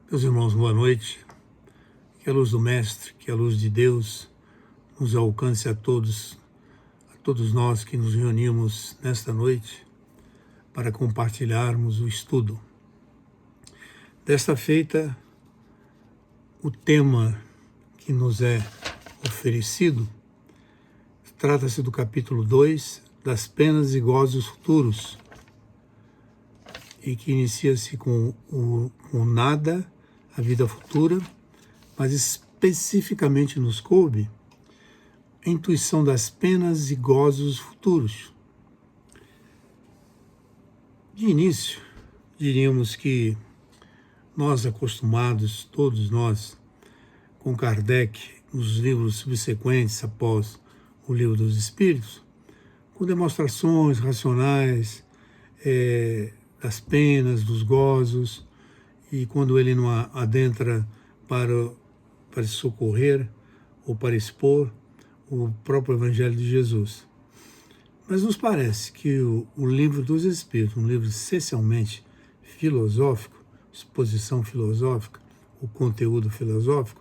Meus irmãos, boa noite. Que a luz do Mestre, que a luz de Deus nos alcance a todos nós que nos reunimos nesta noite para compartilharmos o estudo. Desta feita, o tema que nos é oferecido trata-se do capítulo 2 das penas e gozos futuros e que inicia-se com o nada, a vida futura, mas especificamente nos coube a intuição das penas e gozos futuros. De início, diríamos que nós acostumados, todos nós, com Kardec, nos livros subsequentes após o Livro dos Espíritos, com demonstrações racionais das penas, dos gozos, e quando ele não adentra para socorrer ou para expor o próprio Evangelho de Jesus. Mas nos parece que o Livro dos Espíritos, um livro essencialmente filosófico, exposição filosófica, o conteúdo filosófico,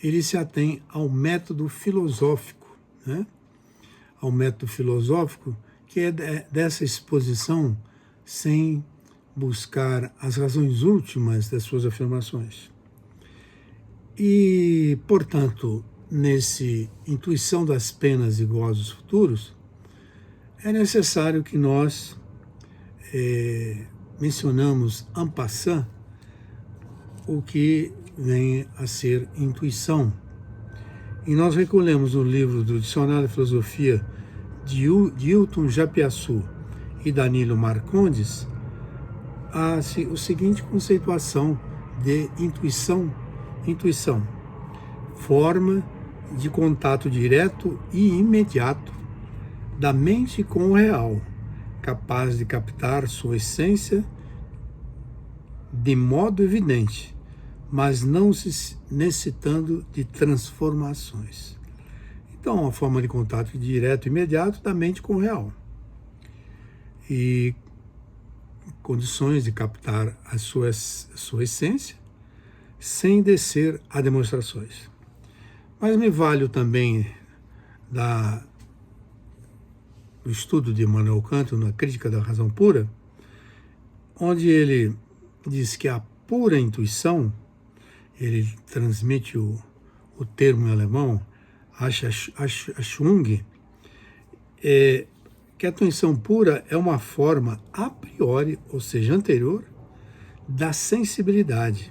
ele se atém ao método filosófico, né? Ao método filosófico que é dessa exposição sem buscar as razões últimas das suas afirmações. E, portanto, nesse intuição das penas e gozos futuros, é necessário que nós mencionamos en passant o que vem a ser intuição. E nós recolhemos no livro do Dicionário de Filosofia de Hilton Japiaçu e Danilo Marcondes a seguinte conceituação de intuição: forma de contato direto e imediato da mente com o real, capaz de captar sua essência de modo evidente, mas não se necessitando de transformações. Então, uma forma de contato direto e imediato da mente com o real. E condições de captar a sua essência sem descer a demonstrações. Mas me valho também do estudo de Immanuel Kant na Crítica da Razão Pura, onde ele diz que a pura intuição, ele transmite o termo em alemão, Achtung, que a intuição pura é uma forma a priori, ou seja, anterior, da sensibilidade,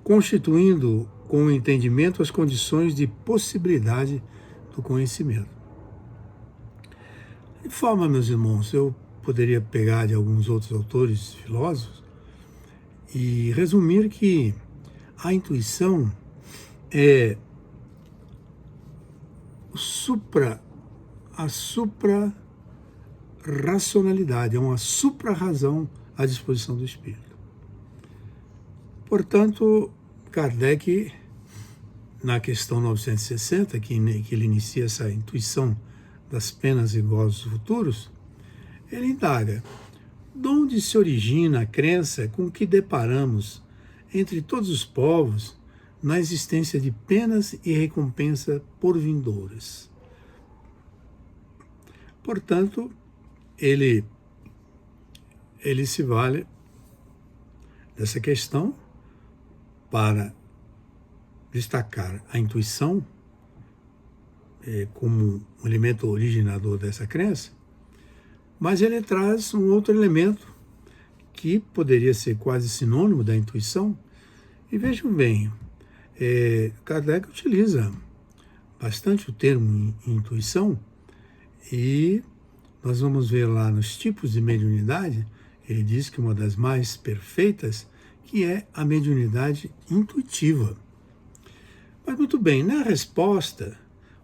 constituindo com o entendimento as condições de possibilidade do conhecimento. De forma, meus irmãos, eu poderia pegar de alguns outros autores filósofos e resumir que a intuição é a supra-racionalidade, é uma supra-razão à disposição do espírito. Portanto, Kardec, na questão 960, que ele inicia essa intuição das penas e gozos futuros, ele indaga: de onde se origina a crença com que deparamos entre todos os povos na existência de penas e recompensa por vindouras? Portanto, ele se vale dessa questão para destacar a intuição como um elemento originador dessa crença, mas ele traz um outro elemento que poderia ser quase sinônimo da intuição. E vejam bem, Kardec utiliza bastante o termo intuição, e nós vamos ver lá nos tipos de mediunidade, ele diz que uma das mais perfeitas, que é a mediunidade intuitiva. Mas muito bem, na resposta,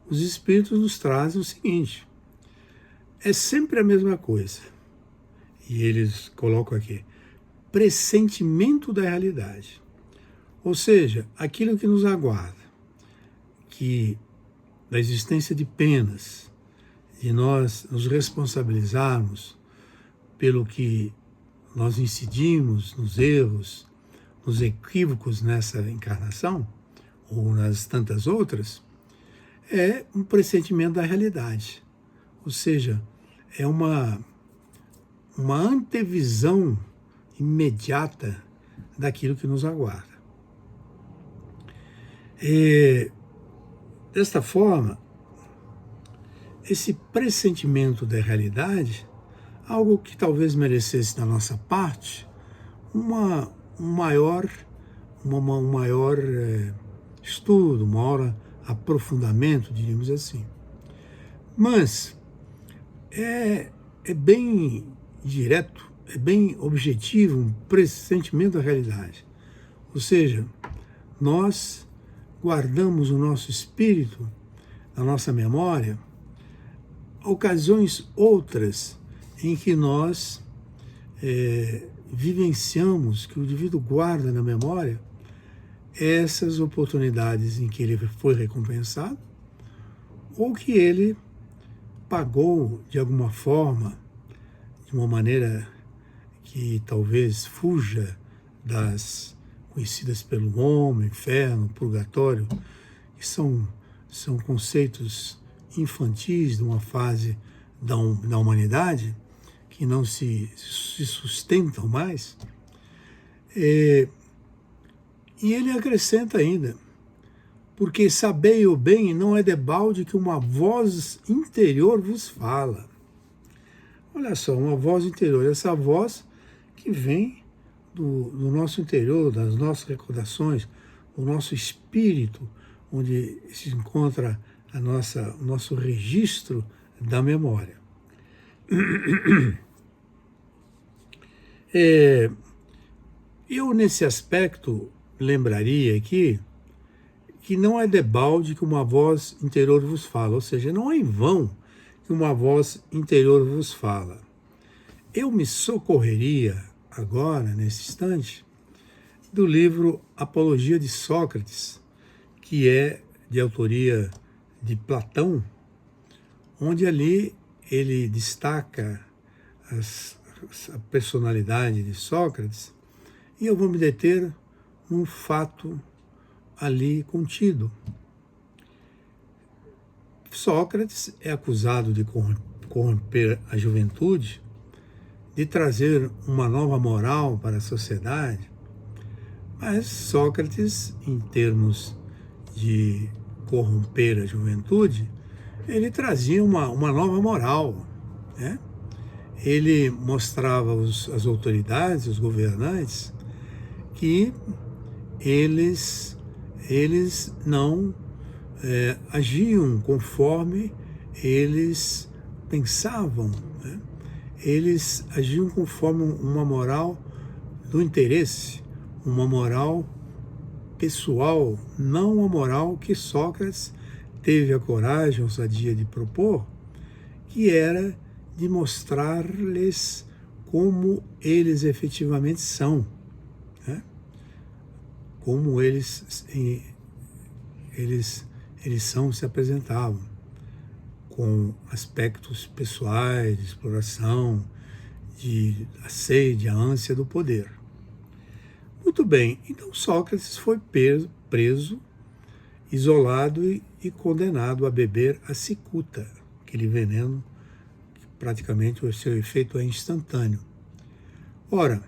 os espíritos nos trazem o seguinte: é sempre a mesma coisa. E eles colocam aqui: pressentimento da realidade. Ou seja, aquilo que nos aguarda, que da existência de penas, de nós nos responsabilizarmos pelo que nós incidimos nos erros, nos equívocos nessa encarnação, ou nas tantas outras, é um pressentimento da realidade. Ou seja, é uma antevisão imediata daquilo que nos aguarda. Desta forma, esse pressentimento da realidade, algo que talvez merecesse da nossa parte um maior estudo, um maior aprofundamento, diríamos assim. Mas é bem direto, é bem objetivo, um pressentimento da realidade. Ou seja, nós guardamos o nosso espírito, a nossa memória, ocasiões outras em que nós vivenciamos, que o indivíduo guarda na memória, essas oportunidades em que ele foi recompensado, ou que ele pagou de alguma forma, de uma maneira que talvez fuja das conhecidas pelo homem, inferno, purgatório, que são conceitos infantis de uma fase da humanidade, que não se sustentam mais. E ele acrescenta ainda, porque sabei o bem, não é debalde que uma voz interior vos fala. Olha só, uma voz interior, essa voz que vem do nosso interior, das nossas recordações, o nosso espírito, onde se encontra o nosso registro da memória. Eu, nesse aspecto, lembraria aqui que não é debalde que uma voz interior vos fala, ou seja, não é em vão que uma voz interior vos fala. Eu me socorreria agora, nesse instante, do livro Apologia de Sócrates, que é de autoria de Platão, onde ali ele destaca a personalidade de Sócrates, e eu vou me deter num fato ali contido. Sócrates é acusado de corromper a juventude, de trazer uma nova moral para a sociedade, mas Sócrates, em termos de corromper a juventude, ele trazia uma nova moral, né? Ele mostrava as autoridades, os governantes, que eles não agiam conforme eles pensavam, né? Eles agiam conforme uma moral do interesse, uma moral pessoal, não uma moral que Sócrates teve a coragem, a ousadia de propor, que era de mostrar-lhes como eles efetivamente são, né? Como eles se apresentavam, com aspectos pessoais, de exploração, de assédio, a ânsia do poder. Muito bem, então Sócrates foi preso, isolado e condenado a beber a cicuta, aquele veneno que praticamente o seu efeito é instantâneo. Ora,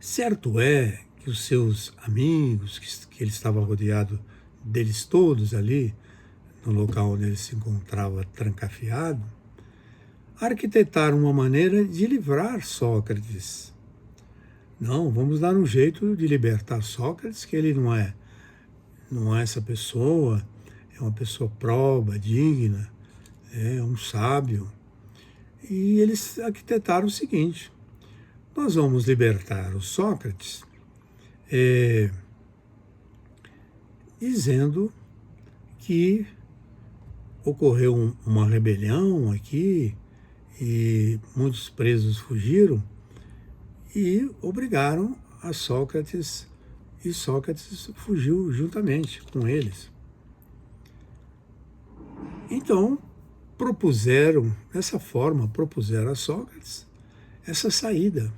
certo é que os seus amigos, que ele estava rodeado deles todos ali, no local onde ele se encontrava trancafiado, arquitetaram uma maneira de livrar Sócrates. Não, vamos dar um jeito de libertar Sócrates, que ele não é essa pessoa, é uma pessoa proba, digna, é um sábio. E eles arquitetaram o seguinte: nós vamos libertar o Sócrates dizendo que ocorreu uma rebelião aqui e muitos presos fugiram e obrigaram a Sócrates, e Sócrates fugiu juntamente com eles. Então, dessa forma, propuseram a Sócrates essa saída,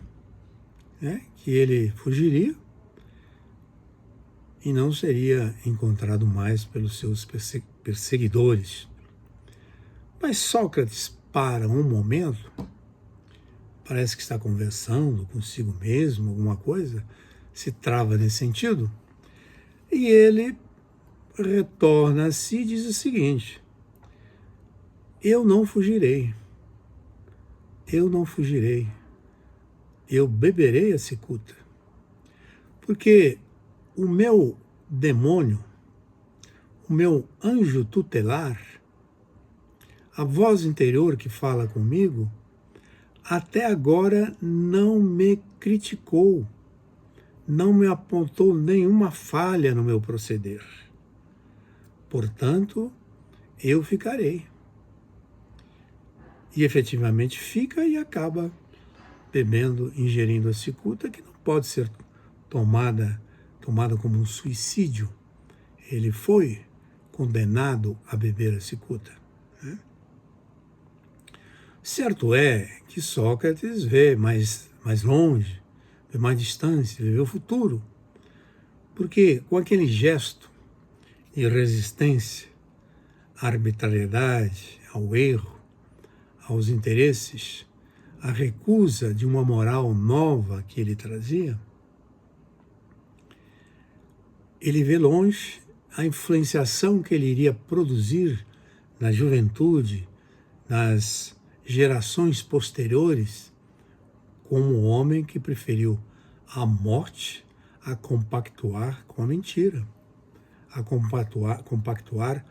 né? Que ele fugiria e não seria encontrado mais pelos seus perseguidores. Mas Sócrates para um momento, parece que está conversando consigo mesmo, alguma coisa, se trava nesse sentido, e ele retorna a si e diz o seguinte: eu não fugirei, eu beberei a cicuta, porque o meu demônio, o meu anjo tutelar, a voz interior que fala comigo, até agora não me criticou, não me apontou nenhuma falha no meu proceder. Portanto, eu ficarei. E efetivamente fica e acaba bebendo, ingerindo a cicuta, que não pode ser tomada como um suicídio. Ele foi condenado a beber a cicuta. Né? Certo é que Sócrates vê mais longe, vê mais distância, vê o futuro. Porque com aquele gesto de resistência à arbitrariedade, ao erro, aos interesses, a recusa de uma moral nova que ele trazia, ele vê longe a influenciação que ele iria produzir na juventude, nas gerações posteriores, como um homem que preferiu a morte a compactuar com a mentira, a compactuar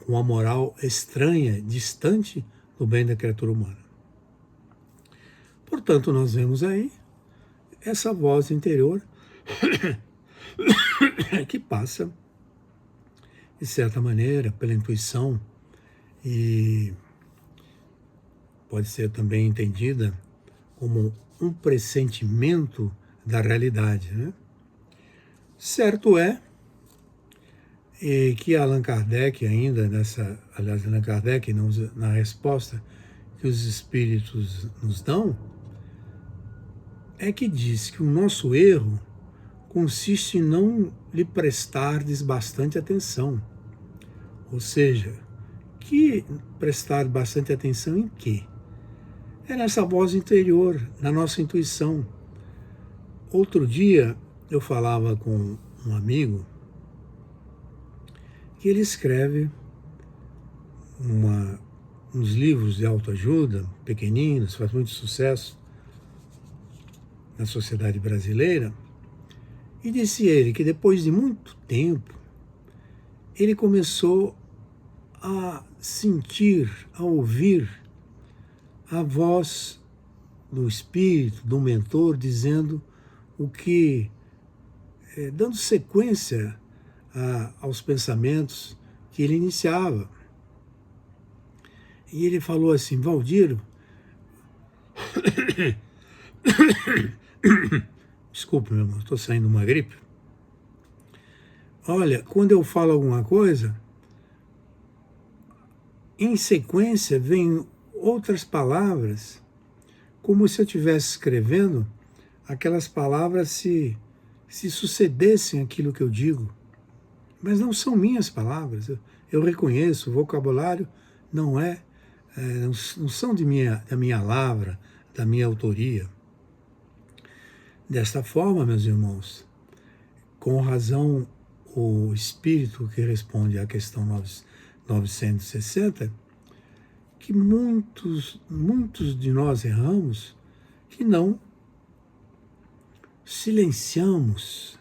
com a moral estranha, distante do bem da criatura humana. Portanto, nós vemos aí essa voz interior que passa, de certa maneira, pela intuição e pode ser também entendida como um pressentimento da realidade. Né? Certo é que Allan Kardec ainda Allan Kardec na resposta que os espíritos nos dão, é que diz que o nosso erro consiste em não lhe prestardes bastante atenção. Ou seja, que prestar bastante atenção em quê? É nessa voz interior, na nossa intuição. Outro dia eu falava com um amigo que ele escreve uns livros de autoajuda, pequeninos, faz muito sucesso na sociedade brasileira, e disse ele que depois de muito tempo ele começou a sentir, a ouvir a voz do espírito, do mentor, dizendo o que, dando sequência aos pensamentos que ele iniciava. E ele falou assim: Valdir, desculpe, meu irmão, estou saindo uma gripe. Olha, quando eu falo alguma coisa, em sequência vem outras palavras, como se eu estivesse escrevendo, aquelas palavras se sucedessem aquilo que eu digo. Mas não são minhas palavras. Eu reconheço, o vocabulário não não são da minha lavra, da minha autoria. Desta forma, meus irmãos, com razão, o espírito que responde à questão 960, que muitos de nós erramos, que não silenciamos,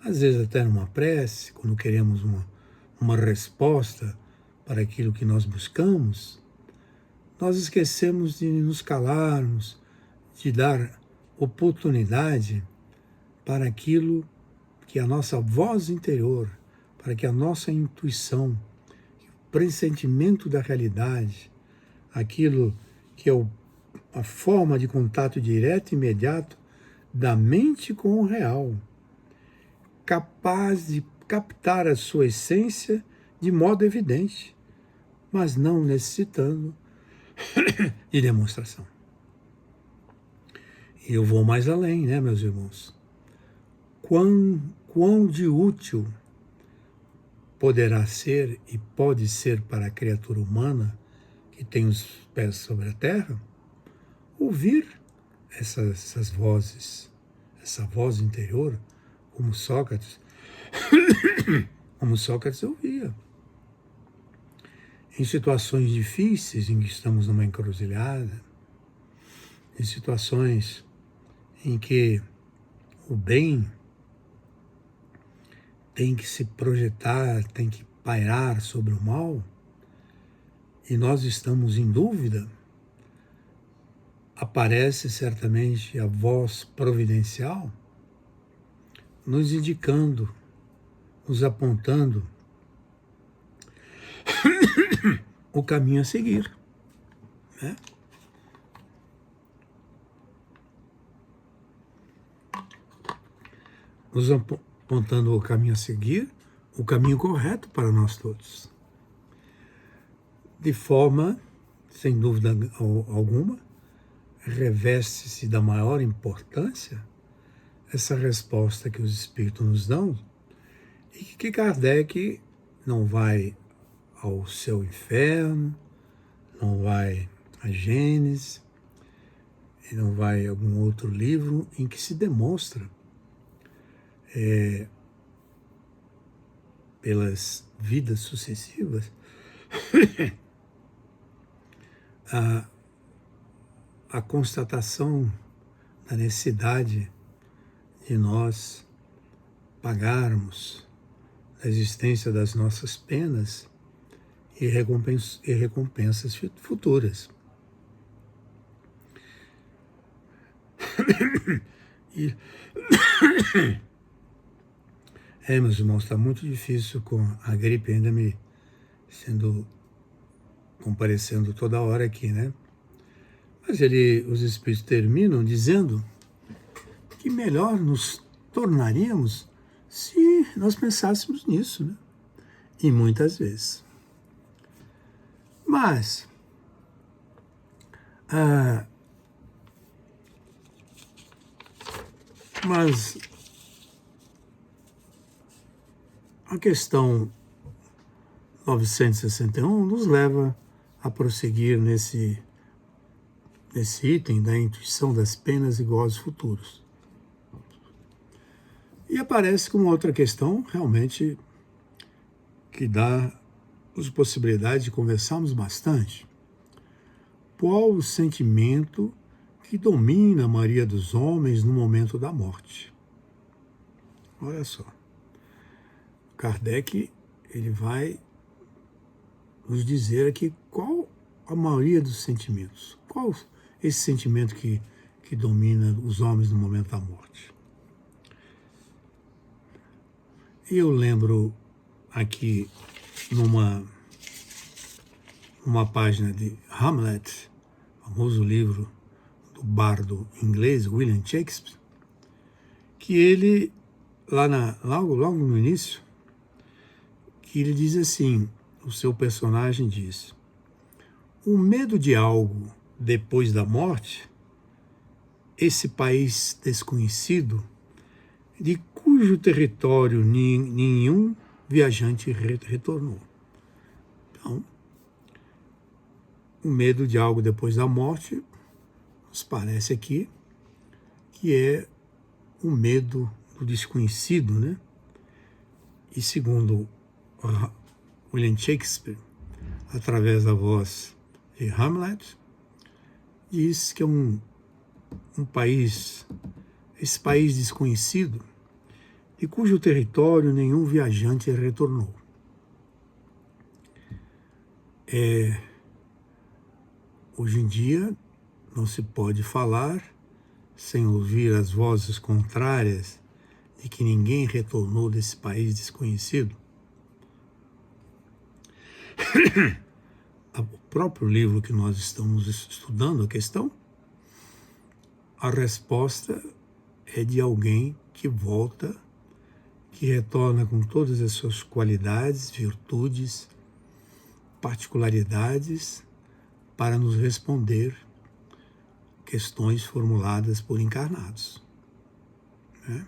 às vezes até numa prece, quando queremos uma resposta para aquilo que nós buscamos, nós esquecemos de nos calarmos, de dar oportunidade para aquilo que a nossa voz interior, para que a nossa intuição, o pressentimento da realidade, aquilo que é a forma de contato direto e imediato da mente com o real, capaz de captar a sua essência de modo evidente, mas não necessitando de demonstração. E eu vou mais além, né, meus irmãos? quão de útil poderá ser e pode ser para a criatura humana que tem os pés sobre a terra ouvir essas vozes, essa voz interior, como Sócrates ouvia. Em situações difíceis em que estamos numa encruzilhada, em situações em que o bem tem que se projetar, tem que pairar sobre o mal, e nós estamos em dúvida, aparece certamente a voz providencial nos indicando, nos apontando o caminho a seguir, né? Nos apontando o caminho a seguir, o caminho correto para nós todos. De forma, sem dúvida alguma, reveste-se da maior importância essa resposta que os Espíritos nos dão e que Kardec não vai ao seu inferno, não vai a Gênesis, e não vai a algum outro livro em que se demonstra pelas vidas sucessivas a constatação da necessidade de nós pagarmos a existência das nossas penas e recompensas futuras. E meus irmãos, está muito difícil com a gripe ainda me comparecendo toda hora aqui, né? Mas os Espíritos terminam dizendo que melhor nos tornaríamos se nós pensássemos nisso, né? E muitas vezes. Mas a questão 961 nos leva a prosseguir nesse item da intuição das penas e gozos futuros. E aparece como outra questão, realmente, que dá as possibilidades de conversarmos bastante. Qual o sentimento que domina a maioria dos homens no momento da morte? Olha só. Kardec, ele vai nos dizer aqui qual a maioria dos sentimentos. Qual esse sentimento que domina os homens no momento da morte? E eu lembro aqui numa página de Hamlet, famoso livro do bardo inglês William Shakespeare, que ele, logo no início, que ele diz assim, o seu personagem diz: o medo de algo depois da morte, esse país desconhecido, de cujo território nenhum viajante retornou. Então, o medo de algo depois da morte, nos parece aqui, que é o medo do desconhecido, né? E segundo William Shakespeare, através da voz de Hamlet, diz que é esse país desconhecido, de cujo território nenhum viajante retornou. Hoje em dia, não se pode falar sem ouvir as vozes contrárias de que ninguém retornou desse país desconhecido. O próprio livro que nós estamos estudando, a questão, a resposta é de alguém que volta, que retorna com todas as suas qualidades, virtudes, particularidades, para nos responder questões formuladas por encarnados, né?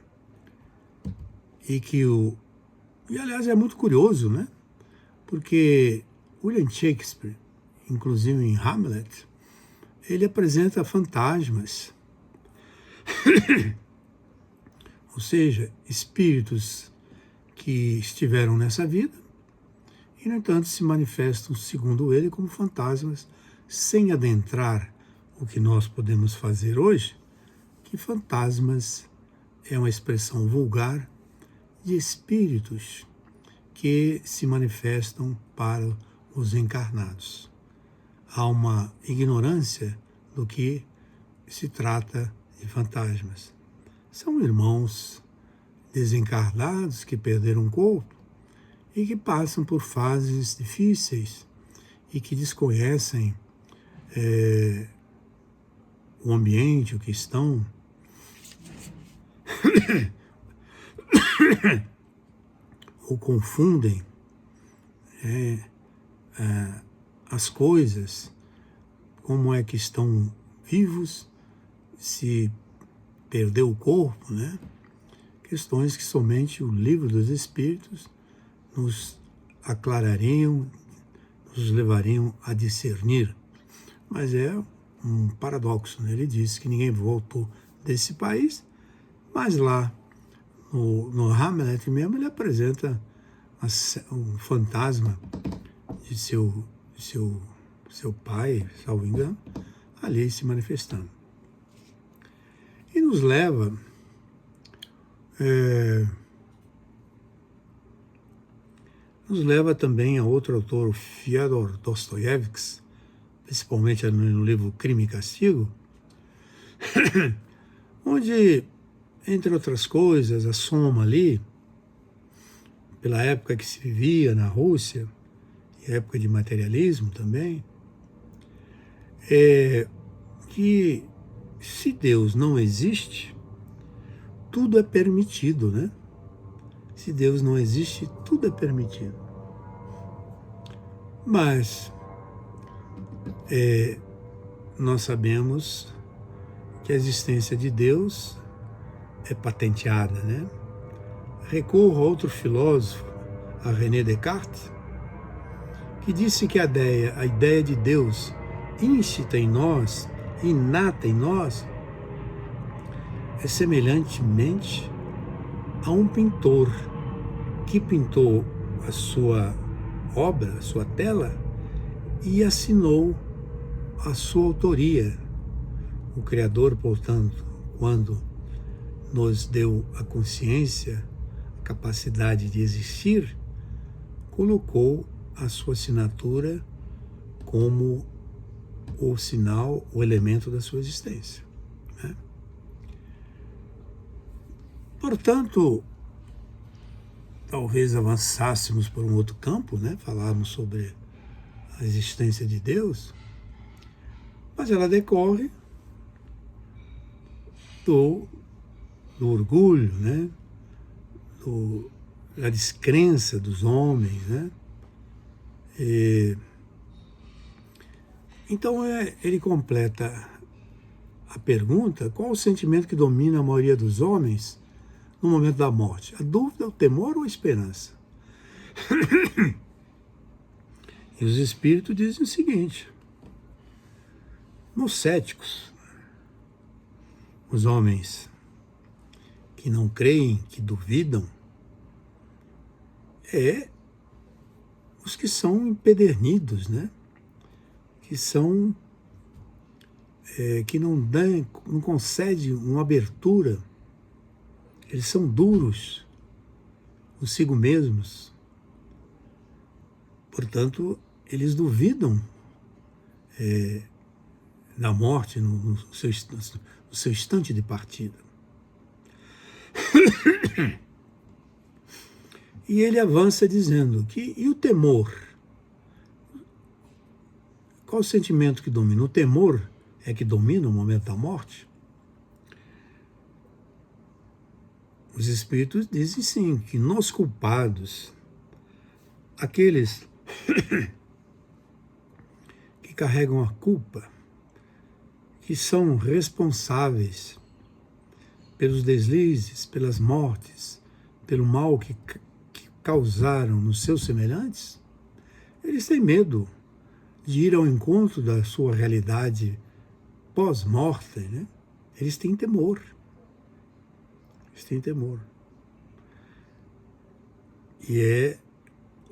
E aliás é muito curioso, né? Porque William Shakespeare, inclusive em Hamlet, ele apresenta fantasmas, ou seja, espíritos que estiveram nessa vida e, no entanto, se manifestam, segundo ele, como fantasmas, sem adentrar o que nós podemos fazer hoje, que fantasmas é uma expressão vulgar de espíritos que se manifestam para os encarnados. Há uma ignorância do que se trata de fantasmas. São irmãos desencarnados que perderam o corpo e que passam por fases difíceis e que desconhecem o ambiente, o que estão, ou confundem as coisas, como é que estão vivos, se perdeu o corpo, né? Questões que somente o livro dos Espíritos nos aclarariam, nos levariam a discernir. Mas é um paradoxo, né? Ele diz que ninguém voltou desse país, mas lá no Hamlet mesmo ele apresenta um fantasma de seu pai, salvo engano, ali se manifestando. E nos leva também a outro autor, Fyodor Dostoiévski, principalmente no livro Crime e Castigo, onde, entre outras coisas, a soma ali, pela época que se vivia na Rússia, e época de materialismo também, é que se Deus não existe, tudo é permitido, né? Se Deus não existe, tudo é permitido. Mas nós sabemos que a existência de Deus é patenteada, né? Recorro a outro filósofo, a René Descartes, que disse que a ideia de Deus íncita em nós, inata em nós, é semelhantemente a um pintor que pintou a sua obra, a sua tela, e assinou a sua autoria. O Criador, portanto, quando nos deu a consciência, a capacidade de existir, colocou a sua assinatura como o sinal, o elemento da sua existência, né? Portanto, talvez avançássemos por um outro campo, né? Falarmos sobre a existência de Deus, mas ela decorre do orgulho, né? Da descrença dos homens, né? Então ele completa a pergunta: qual o sentimento que domina a maioria dos homens no momento da morte? A dúvida, o temor ou a esperança? E os espíritos dizem o seguinte: nos céticos, os homens que não creem, que duvidam, os que são empedernidos, né? Que são que não concedem uma abertura, eles são duros consigo mesmos, portanto eles duvidam da morte no seu instante de partida. E ele avança dizendo que, e o temor? Qual o sentimento que domina? O temor é que domina o momento da morte? Os espíritos dizem sim, que nós culpados, aqueles que carregam a culpa, que são responsáveis pelos deslizes, pelas mortes pelo mal que causaram nos seus semelhantes, eles têm medo de ir ao encontro da sua realidade pós-morte, né? Eles têm temor. Eles têm temor. E é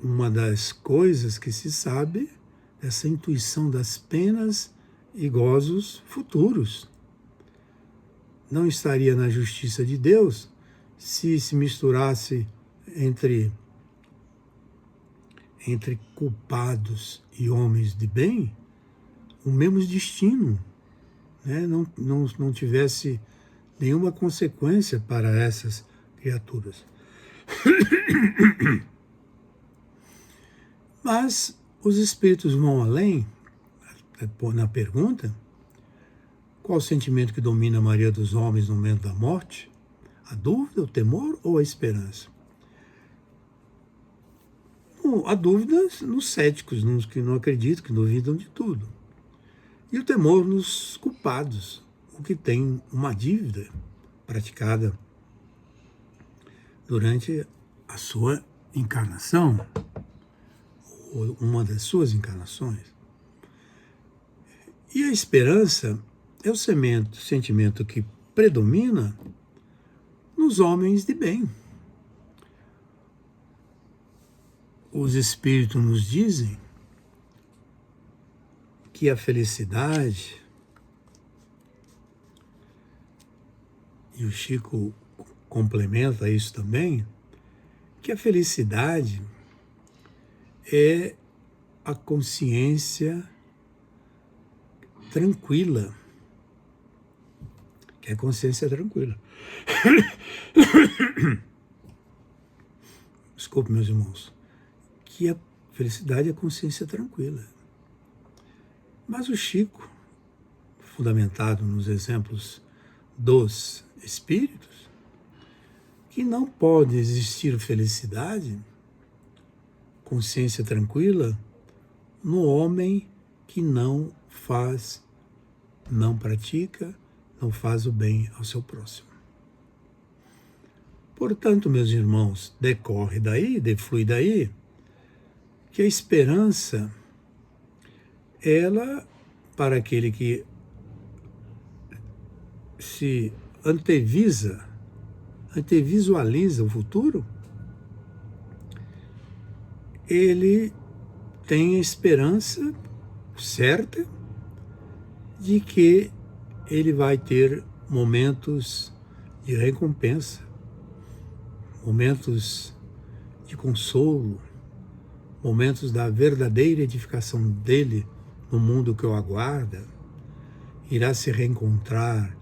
uma das coisas que se sabe, essa intuição das penas e gozos futuros. Não estaria na justiça de Deus se misturasse entre culpados e homens de bem o mesmo destino, né? Não tivesse nenhuma consequência para essas criaturas. Mas os espíritos vão além, na pergunta, qual o sentimento que domina a maioria dos homens no momento da morte? A dúvida, o temor ou a esperança? A dúvida nos céticos, nos que não acreditam, que duvidam de tudo. E o temor nos culpados, o que tem uma dívida praticada durante a sua encarnação, ou uma das suas encarnações. E a esperança é o sentimento que predomina nos homens de bem. Os espíritos nos dizem que a felicidade, e o Chico complementa isso também, que a felicidade é a consciência tranquila. Que é a consciência tranquila. Desculpe, meus irmãos. Que a felicidade é a consciência tranquila. Mas o Chico, fundamentado nos exemplos dos espíritos, que não pode existir felicidade, consciência tranquila, no homem que não faz, não pratica, não faz o bem ao seu próximo. Portanto, meus irmãos, decorre daí, deflui daí, que a esperança, ela, para aquele que se antevisualiza o futuro, ele tem a esperança certa de que ele vai ter momentos de recompensa, momentos de consolo, momentos da verdadeira edificação dele no mundo que o aguarda. Irá se reencontrar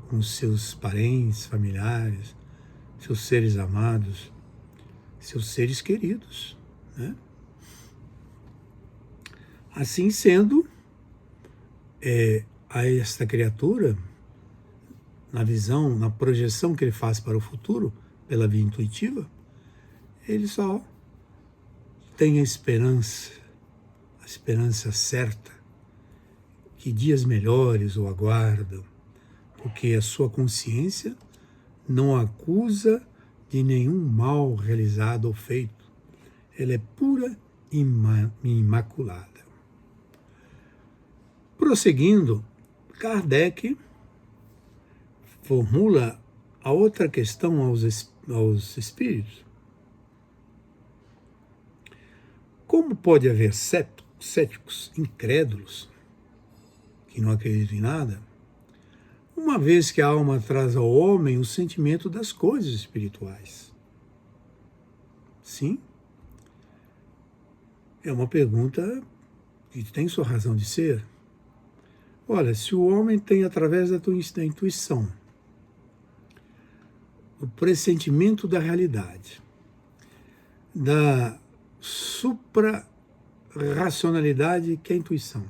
com seus parentes, familiares, seus seres amados, seus seres queridos, né? Assim sendo, a esta criatura, na visão, na projeção que ele faz para o futuro, pela via intuitiva, ele só tem a esperança certa, que dias melhores o aguardam, porque a sua consciência não acusa de nenhum mal realizado ou feito. Ela é pura e imaculada. Prosseguindo, Kardec formula a outra questão aos espíritos. Como pode haver céticos incrédulos que não acreditam em nada, uma vez que a alma traz ao homem o sentimento das coisas espirituais? Sim, é uma pergunta que tem sua razão de ser. Olha, se o homem tem, através da intuição, o pressentimento da realidade, da suprarracionalidade que é a intuição,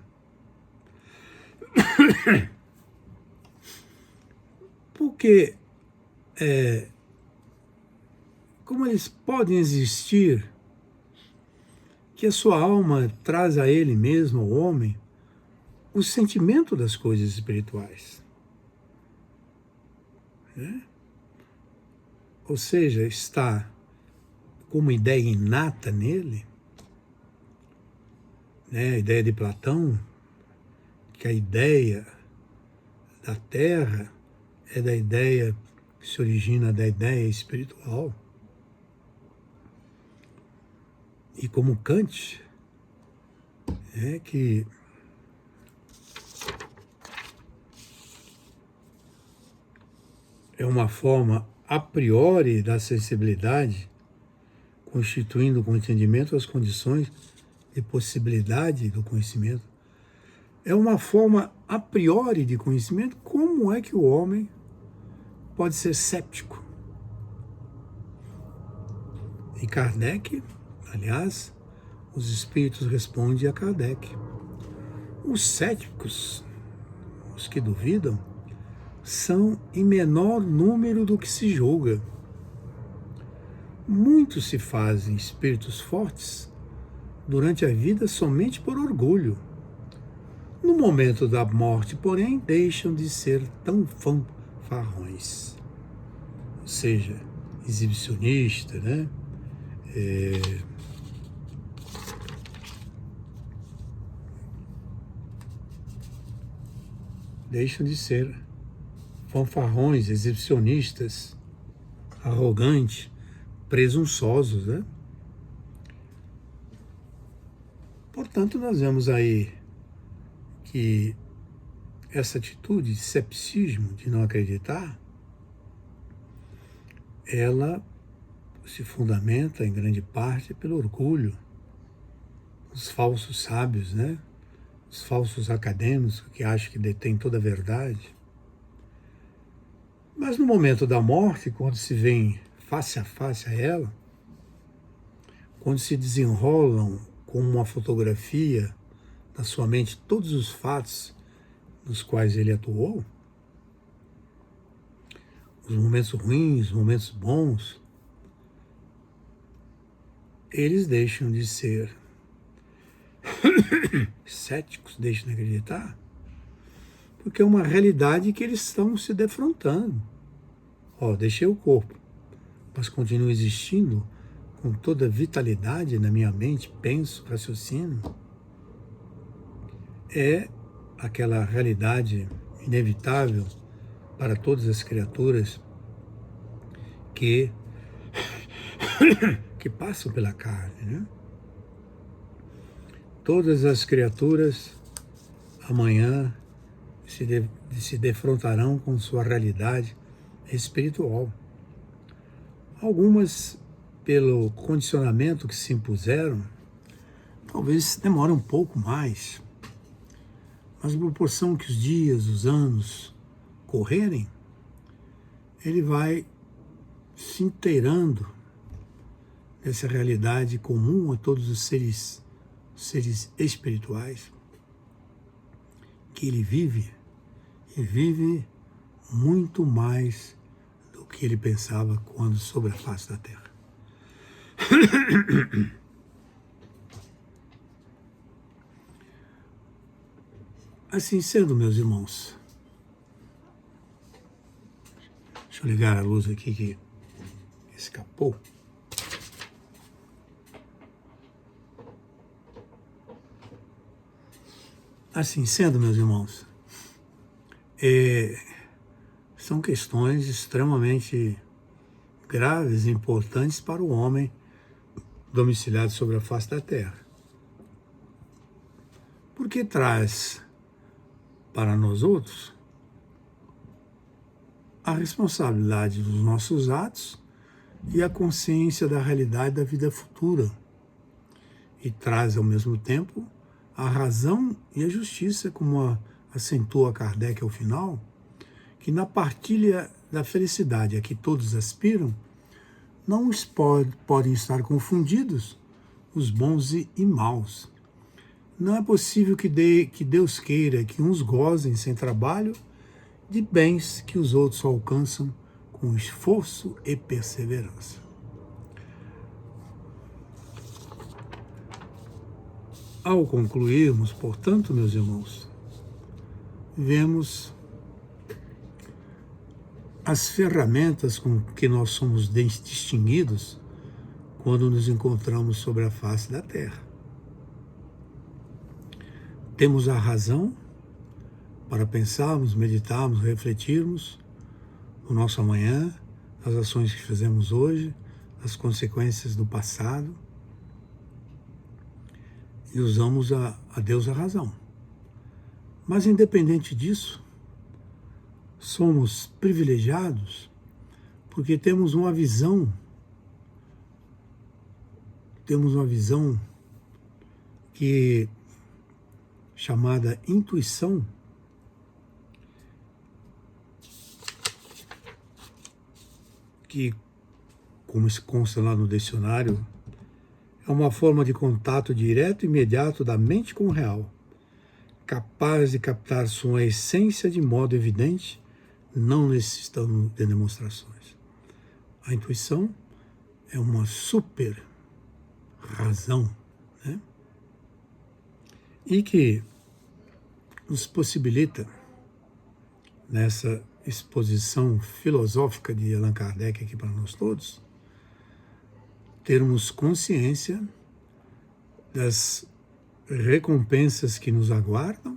porque como eles podem existir que a sua alma traz a ele mesmo, ao homem, o sentimento das coisas espirituais, né? ou seja, está como ideia inata nele, né? A ideia de Platão, que a ideia da Terra é da ideia que se origina da ideia espiritual. E como Kant, que é uma forma a priori da sensibilidade, constituindo com o entendimento as condições de possibilidade do conhecimento. É uma forma a priori de conhecimento. Como é que o homem pode ser céptico? E Kardec, aliás, os espíritos respondem a Kardec. Os céticos, os que duvidam, são em menor número do que se julga. Muitos se fazem espíritos fortes durante a vida somente por orgulho. No momento da morte, porém, deixam de ser tão fanfarrões. Ou seja, exibicionista, né? Deixam de ser fanfarrões, exibicionistas, arrogantes, presunçosos, né? Portanto, nós vemos aí que essa atitude de cepticismo, de não acreditar, ela se fundamenta em grande parte pelo orgulho, os falsos sábios, né? Os falsos acadêmicos que acham que detêm toda a verdade. Mas no momento da morte, quando se vem face a face a ela, quando se desenrolam como uma fotografia na sua mente todos os fatos nos quais ele atuou, os momentos ruins, os momentos bons, eles deixam de ser céticos, deixam de acreditar, porque é uma realidade que eles estão se defrontando. Deixei o corpo, mas continuo existindo com toda a vitalidade na minha mente, penso, raciocínio. É aquela realidade inevitável para todas as criaturas que passam pela carne, né? Todas as criaturas amanhã se defrontarão com sua realidade espiritual. Algumas, pelo condicionamento que se impuseram, talvez demore um pouco mais, mas na proporção que os dias, os anos correrem, ele vai se inteirando dessa realidade comum a todos os seres espirituais, que ele vive, e vive muito mais do que ele pensava quando sobre a face da Terra. Assim sendo, meus irmãos, deixa eu ligar a luz aqui que escapou. Assim sendo, meus irmãos, são questões extremamente graves e importantes para o homem domiciliado sobre a face da Terra. Porque traz para nós outros a responsabilidade dos nossos atos e a consciência da realidade da vida futura. E traz, ao mesmo tempo, a razão e a justiça, como acentua Kardec ao final, que na partilha da felicidade a que todos aspiram, não podem estar confundidos os bons e maus. Não é possível que Deus queira que uns gozem sem trabalho de bens que os outros alcançam com esforço e perseverança. Ao concluirmos, portanto, meus irmãos, vemos as ferramentas com que nós somos distinguidos quando nos encontramos sobre a face da Terra. Temos a razão para pensarmos, meditarmos, refletirmos no nosso amanhã, as ações que fizemos hoje, as consequências do passado, e usamos a Deus a razão. Mas independente disso, somos privilegiados porque temos uma visão que chamada intuição, que, como se consta lá no dicionário, é uma forma de contato direto e imediato da mente com o real, capaz de captar sua essência de modo evidente, não necessitando de demonstrações. A intuição é uma super razão, né? E que nos possibilita, nessa exposição filosófica de Allan Kardec aqui para nós todos, termos consciência das recompensas que nos aguardam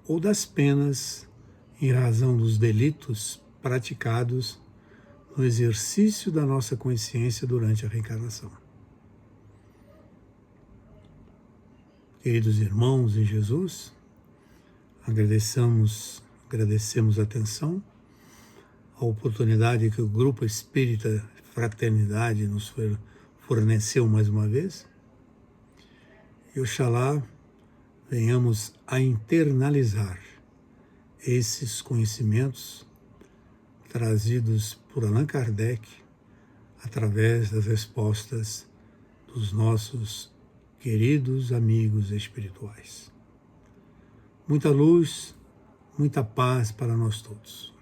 ou das penas em razão dos delitos praticados no exercício da nossa consciência durante a reencarnação. Queridos irmãos em Jesus, agradecemos a atenção, a oportunidade que o Grupo Espírita Fraternidade nos forneceu mais uma vez, e oxalá venhamos a internalizar esses conhecimentos trazidos por Allan Kardec através das respostas dos nossos queridos amigos espirituais. Muita luz, muita paz para nós todos.